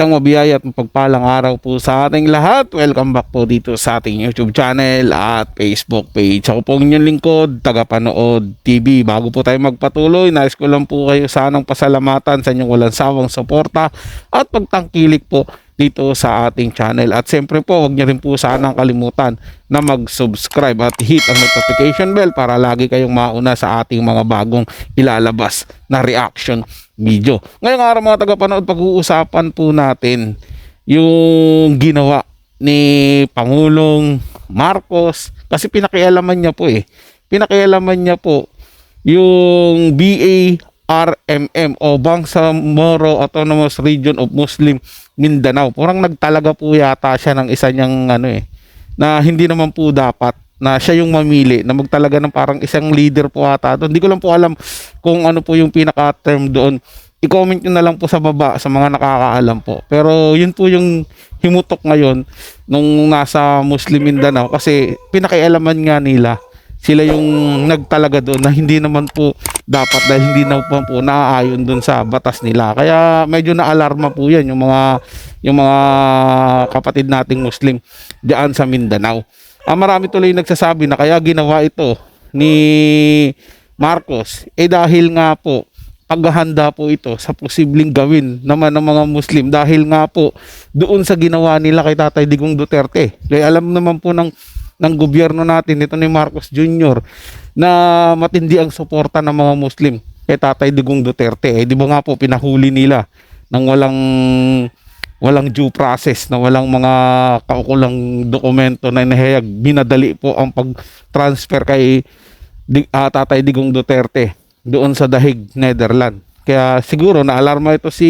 Isang mabiyaya at mapagpalang araw po sa ating lahat. Welcome back po dito sa ating YouTube channel at Facebook page. Ako po ang inyong lingkod, Tagapanood TV. Bago po tayo magpatuloy, nais ko lang po kayo sanang pasalamatan sa inyong walang sawang suporta at pagtangkilik po dito sa ating channel. At siyempre po, huwag niyo rin po sanang kalimutan na mag-subscribe at hit ang notification bell para lagi kayong mauna sa ating mga bagong ilalabas na reaction video. Ngayong araw mga tagapanood, pag-uusapan po natin yung ginawa ni Pangulong Marcos kasi pinakialaman niya po Pinakialaman niya po yung BARMM o Bangsamoro Autonomous Region of Muslim Mindanao. Parang nagtalaga po yata siya ng isa niyang na hindi naman po dapat na siya yung mamili na magtalaga ng parang isang leader po ata doon. Hindi ko lang po alam kung ano po yung pinaka-term doon. I-comment nyo na lang po sa baba sa mga nakakaalam po. Pero yun po yung himutok ngayon nung nasa Muslim Mindanao kasi pinakialaman nga nila. Sila yung nagtalaga doon na hindi naman po dapat dahil hindi naman po naaayon doon sa batas nila. Kaya medyo na-alarma po yan yung mga kapatid nating Muslim diyan sa Mindanao. Marami tuloy nagsasabi na kaya ginawa ito ni Marcos dahil nga po paghahanda po ito sa posibleng gawin naman ng mga Muslim dahil nga po doon sa ginawa nila kay Tatay Digong Duterte. Kaya alam naman po ng gobyerno natin ito ni Marcos Jr. na matindi ang suporta ng mga Muslim kay Tatay Digong Duterte. Di ba nga po pinahuli nila ng walang due process, na walang mga kaukulang dokumento na inahayag. Binadali po ang pag-transfer kay Tatay Digong Duterte doon sa Dahig, Netherlands. Kaya siguro na-alarma ito si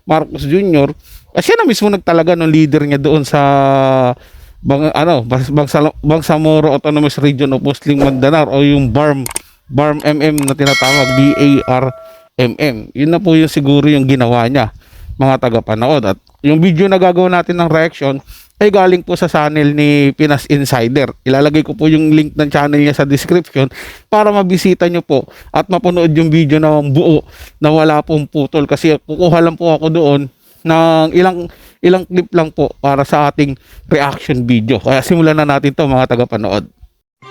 Marcos Jr. Kasi siya na mismo nagtalaga ng leader niya doon sa Bangsamoro Autonomous Region of Muslim Mindanao o yung BARMM na tinatawag, BARMM. Yun na po yung siguro yung ginawa niya mga tagapanood. At yung video na gagawin natin ng reaction ay galing po sa channel ni Pinas Insider. Ilalagay ko po yung link ng channel niya sa description para mabisita nyo po at mapanood yung video na buo na wala pong putol kasi kukuha lang po ako doon ng ilang clip lang po para sa ating reaction video. Kaya simulan na natin to mga tagapanood.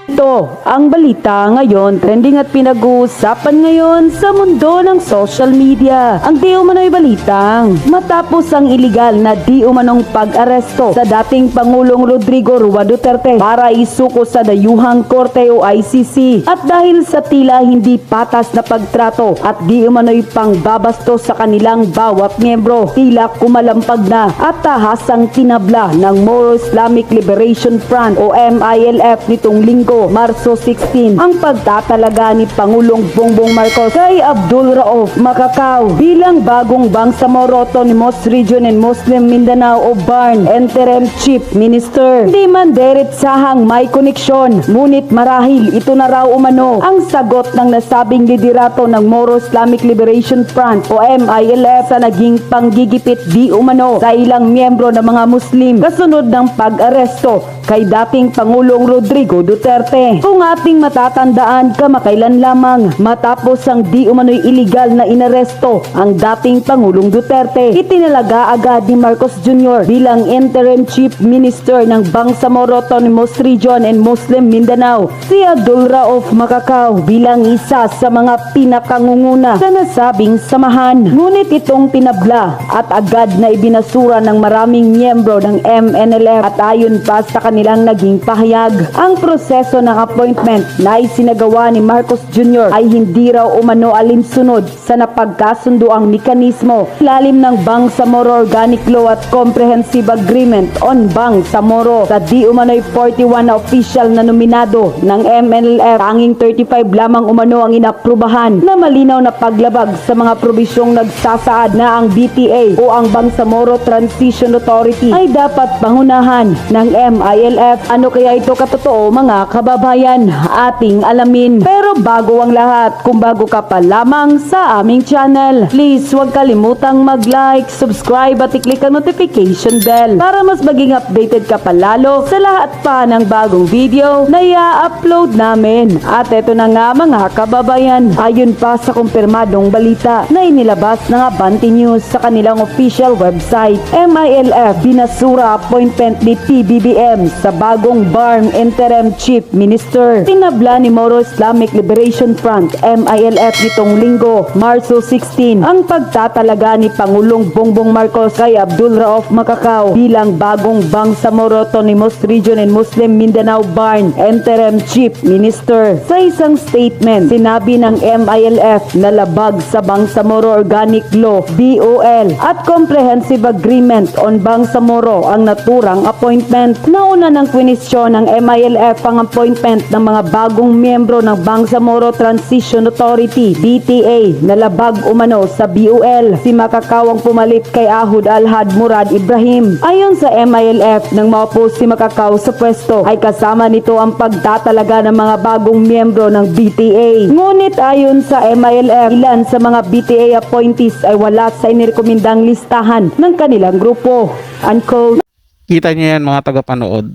Ito ang balita ngayon, trending at pinag-uusapan ngayon sa mundo ng social media. Ang di umano'y balitang matapos ang iligal na di umanong pag-aresto sa dating Pangulong Rodrigo Roa Duterte para isuko sa dayuhang korte o ICC at dahil sa tila hindi patas na pagtrato at di umano'y pangbabastos sa kanilang bawat miyembro, tila kumalampag na at tahasang tinabla ng Moro Islamic Liberation Front o MILF nitong linggo, Marso 16, ang pagtatalaga ni Pangulong Bongbong Marcos kay Abdul Rauf Macacao bilang bagong Bangsamoro Autonomous Region and Muslim Mindanao o BARN Interim Chief Minister. Hindi man diretsahang may koneksyon, ngunit marahil ito na raw umano ang sagot ng nasabing liderato ng Moro Islamic Liberation Front o MILF sa naging panggigipit di umano sa ilang miyembro ng mga Muslim kasunod ng pag-aresto kay dating Pangulong Rodrigo Duterte. Kung ating matatandaan, kamakailan lamang matapos ang di umano'y iligal na inaresto ang dating Pangulong Duterte, itinalaga agad ni Marcos Jr. bilang Interim Chief Minister ng Bangsamoro Autonomous Region and Muslim Mindanao si Abdul Rauf Macacao bilang isa sa mga pinakangunguna sa nasabing samahan. Ngunit itong tinabla at agad na ibinasura ng maraming miyembro ng MNLF at ayon pa sa kanilang naging pahayag, ang proseso ng appointment na isinagawa ni Marcos Jr. ay hindi raw umano alinsunod sa napagkasunduang mekanismo ilalim ng Bangsamoro Organic Law at Comprehensive Agreement on Bangsamoro sa di umano'y 41 na official na nominado ng MNLF. Tanging 35 lamang umano ang inaprubahan na malinaw na paglabag sa mga probisyong nagsasaad na ang BTA o ang Bangsamoro Transition Authority ay dapat pangunahan ng MILF. Ano kaya ito katotoo mga kababayan? kababayan, ating alamin. Pero bago ang lahat, kung bago ka pa lamang sa aming channel, please huwag kalimutang mag-like, subscribe at i-click ang notification bell para mas maging updated ka pa lalo sa lahat pa ng bagong video na i-upload namin. At eto na nga mga kababayan, ayon pa sa kumpirmadong balita na inilabas ng Abante News sa kanilang official website, MILF binasura appointment ni PBBM sa bagong BARM Interim Chief Minister. Tinabla ni Moro Islamic Liberation Front MILF nitong linggo, Marso 16, ang pagtatalaga ni Pangulong Bongbong Marcos kay Abdul Rauf Macacao bilang bagong Bangsamoro Autonomous Region and Muslim Mindanao BARM Interim Chief Minister. Sa isang statement, sinabi ng MILF na labag sa Bangsamoro Organic Law BOL at Comprehensive Agreement on Bangsamoro ang naturang appointment. Nauna ng kwenisyon ng MILF ang appointment ng mga bagong miyembro ng Bangsamoro Transition Authority BTA na labag umano sa BOL. Si Macacao ang pumalit kay Ahud Alhad Murad Ibrahim. Ayon sa MILF, nang maupo si Macacao sa pwesto ay kasama nito ang pagtatalaga ng mga bagong miyembro ng BTA. Ngunit ayon sa MILF, ilan sa mga BTA appointees ay wala sa inirekomendang listahan ng kanilang grupo. Unquote. Kita niyo yan mga tagapanood.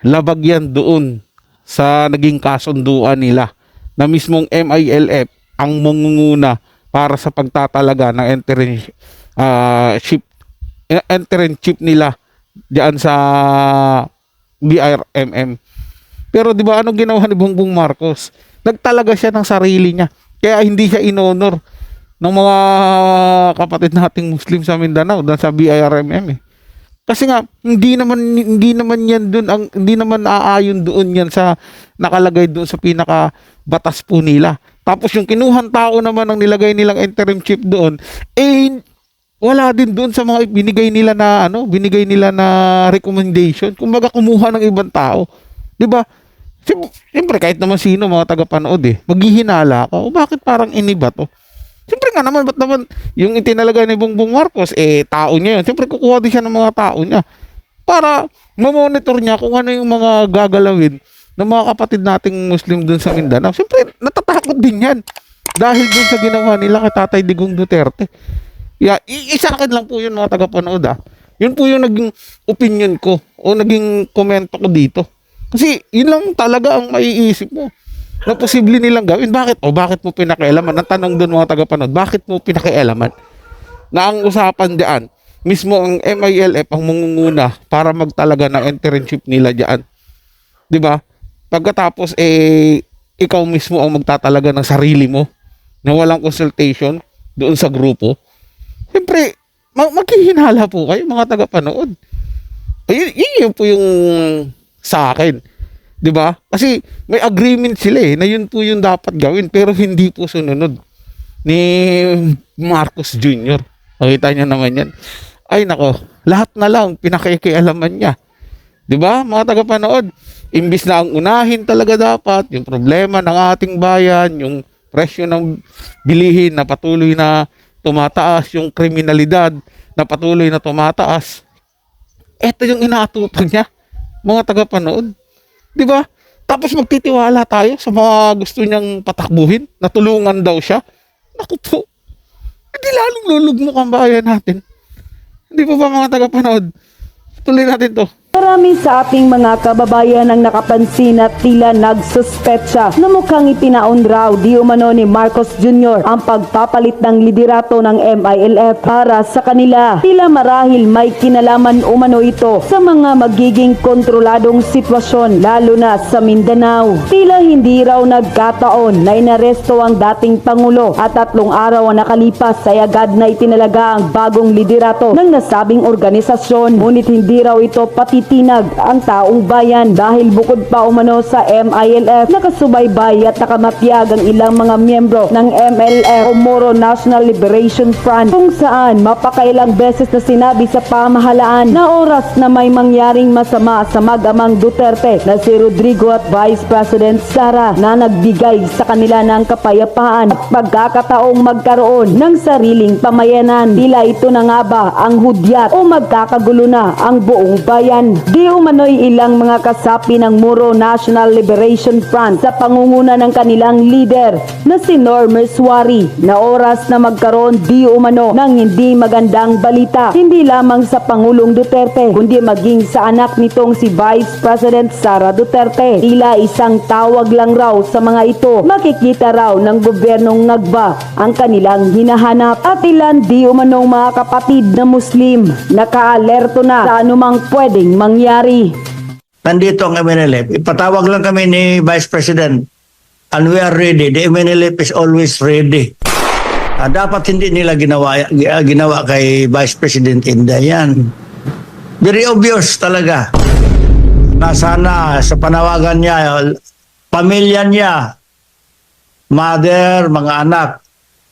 Labag yan doon sa naging kasunduan nila na mismong MILF ang mangunguna para sa pagtatalaga ng interim chief nila diyan sa BRMM. Pero di ba anong ginawa ni Bongbong Marcos? Nagtalaga siya ng sarili niya. Kaya hindi siya inonor ng mga kapatid nating Muslim sa Mindanao dan sa BRMM. Kasi nga hindi naman yan doon hindi naman aayon doon yan sa nakalagay doon sa pinaka batas po nila. Tapos yung kinuhang tao naman ang nilagay nilang interim chief doon, wala din doon sa mga binigay nila na recommendation. Kumbaga kumuha ng ibang tao. 'Di ba? Siyempre kahit naman sino mga tagapanood maghihinala ka, bakit parang iniba to? Siyempre nga naman, ba't naman yung itinalaga ni Bongbong Marcos, tao niya yun. Siyempre kukuha din siya ng mga tao niya para mamonitor niya kung ano yung mga gagalawin ng mga kapatid nating Muslim dun sa Mindanao. Siyempre natatakot din yan dahil dun sa ginawa nila kay Tatay Digong Duterte. Isa akin lang po yun mga tagapanood. Yun po yung naging opinion ko o naging komento ko dito. Kasi yun lang talaga ang maiisip mo na posible nilang gawin. Bakit? Bakit mo pinakialaman? Ang tanong doon mga tagapanood, bakit mo pinakialaman? Na ang usapan diyan, mismo ang MILF ang mangunguna para magtalaga ng internship nila diyan. 'Di ba? Pagkatapos ikaw mismo ang magtatalaga ng sarili mo na walang consultation doon sa grupo. Siyempre, maghihinala po kayo mga tagapanood. Yun po yung sa akin. 'Di ba? Kasi may agreement sila na yun po yung dapat gawin pero hindi po sununod ni Marcos Jr. Nakita niyo naman yan. Ay nako, lahat na lang pinakikialaman niya. 'Di ba? Mga tagapanood, imbis na ang unahin talaga dapat yung problema ng ating bayan, yung presyo ng bilihin na patuloy na tumataas, yung kriminalidad na patuloy na tumataas. Ito yung inaatupag niya, mga tagapanood. 'Di ba? Tapos magtitiwala tayo sa mga gusto niyang patakbuhin, natulungan daw siya. Naku po. Hindi lalong lulugmok ang bayan natin. Hindi ba mga tagapanood? Tuloy natin to. Marami sa ating mga kababayan ang nakapansin at tila nagsuspetsa na mukhang ipinaon raw di umano ni Marcos Jr. ang pagpapalit ng liderato ng MILF para sa kanila. Tila marahil may kinalaman umano ito sa mga magiging kontroladong sitwasyon lalo na sa Mindanao. Tila hindi raw nagkataon na inaresto ang dating Pangulo at 3 araw ang nakalipas ay agad na itinalaga ang bagong liderato ng nasabing organisasyon. Ngunit hindi raw ito pati tinag ang taong bayan dahil bukod pa umano sa MILF, nakasubaybay at nakamapiyag ang ilang mga miyembro ng MLF o Moro National Liberation Front kung saan mapakailang beses na sinabi sa pamahalaan na oras na may mangyaring masama sa mag-amang Duterte na si Rodrigo at Vice President Sara na nagbigay sa kanila ng kapayapaan at pagkakataong magkaroon ng sariling pamayanan. Tila ito na nga ba ang hudyat o magkakagulo na ang buong bayan? Bulacan. Di umano'y ilang mga kasapi ng Moro National Liberation Front sa pangunguna ng kanilang leader na si Normer Suari na oras na magkaroon di umano ng hindi magandang balita hindi lamang sa Pangulong Duterte kundi maging sa anak nitong si Vice President Sara Duterte. Tila isang tawag lang raw sa mga ito, makikita raw ng gobyernong ngagba ang kanilang hinahanap at ilan di umanong mga kapatid na Muslim nakaalerto na sa anumang pwedeng mangyari. Nandito ang MNLF. Ipatawag lang kami ni Vice President and we are ready. The MNLF is always ready. Dapat hindi nila ginawa kay Vice President Inday yan. Very obvious talaga na sana sa panawagan niya, pamilya niya, mother, mga anak,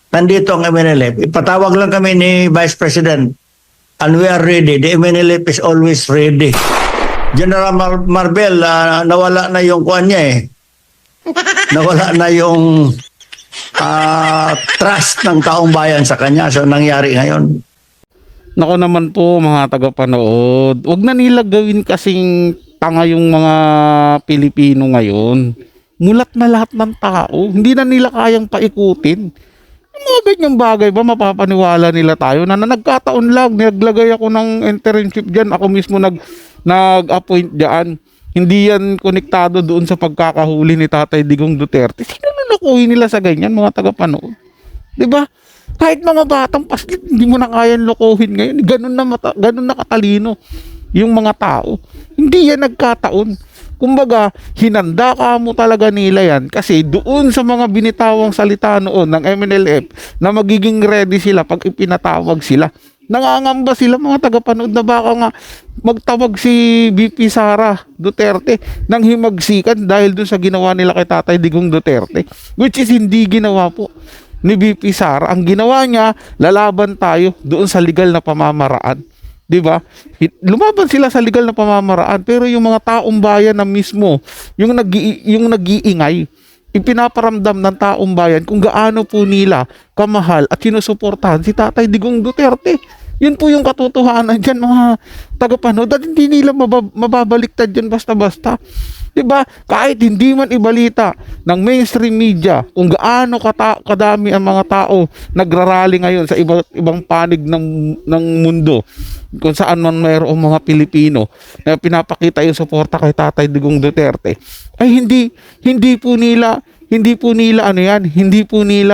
nandito ang MNLF. Ipatawag lang kami ni Vice President and we are ready. The MNLF is always ready. General Marbel, nawala na yung kuan niya eh. Nawala na yung trust ng taong bayan sa kanya. So nangyari ngayon. Nako naman po mga tagapanood, wag na nila gawin kasing tanga yung mga Pilipino ngayon. Mulat na lahat ng tao, hindi na nila kayang paikutin. Yung mga ganyang bagay ba mapapaniwala nila tayo na nagkataon lang, naglagay ako ng internship dyan, ako mismo nag-appoint dyan. Hindi yan konektado doon sa pagkakahuli ni Tatay Digong Duterte. Sino lulukuhin nila sa ganyan mga tagapanood? Diba? Kahit mga batang paslit, hindi mo na kayang lokohin ngayon. Ganun na katalino yung mga tao. Hindi yan nagkataon. Kumbaga, hinanda ka mo talaga nila yan kasi doon sa mga binitawang salita noon ng MNLF na magiging ready sila pag ipinatawag sila. Nangangamba sila mga tagapanood na baka nga magtawag si VP Sara Duterte ng himagsikan dahil doon sa ginawa nila kay Tatay Digong Duterte, which is hindi ginawa po ni VP Sara. Ang ginawa niya, lalaban tayo doon sa legal na pamamaraan. 'Di ba? Lumaban sila sa legal na pamamaraan, pero yung mga taong bayan na mismo, yung nag-iingay, ipinaparamdam ng taong bayan kung gaano po nila kamahal at sinusuportahan si Tatay Digong Duterte. Yun po yung katotohanan dyan mga tagapanood at hindi nila mababaliktad dyan basta-basta. Diba? Kahit hindi man ibalita ng mainstream media kung gaano kadami ang mga tao nagrarally ngayon sa ibang panig ng mundo kung saan man mayroong mga Pilipino na pinapakita yung suporta kay Tatay Digong Duterte, ay hindi po nila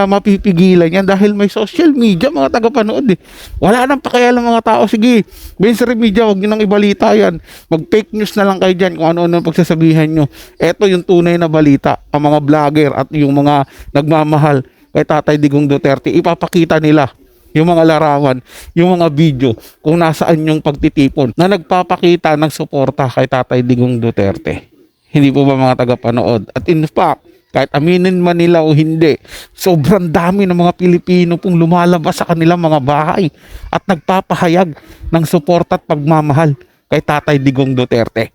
mapipigilan yan dahil may social media mga tagapanood eh. Wala nang pakialam mga tao, sige, mainstream media, wag nyo nang ibalita yan, mag fake news na lang kayo dyan kung ano-ano pagsasabihan nyo. Eto yung tunay na balita, ang mga vlogger at yung mga nagmamahal kay Tatay Digong Duterte, ipapakita nila yung mga larawan, yung mga video kung nasaan yung pagtitipon na nagpapakita ng suporta kay Tatay Digong Duterte. Hindi po ba mga tagapanood? At in fact, kahit aminin man nila o hindi, sobrang dami ng mga Pilipino pong lumalabas sa kanilang mga bahay at nagpapahayag ng suporta at pagmamahal kay Tatay Digong Duterte.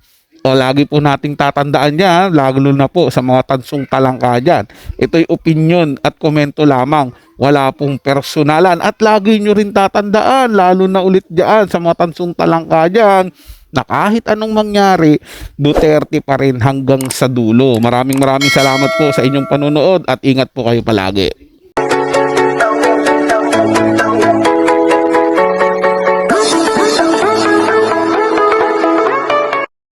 O lagi po nating tatandaan niya, lalo na po sa mga tansong talangka dyan. Ito'y opinion at komento lamang. Wala pong personalan. At lagi nyo rin tatandaan, lalo na ulit dyan sa mga tansong talangka dyan, na kahit anong mangyari, Duterte pa rin hanggang sa dulo. Maraming salamat po sa inyong panonood at ingat po kayo palagi.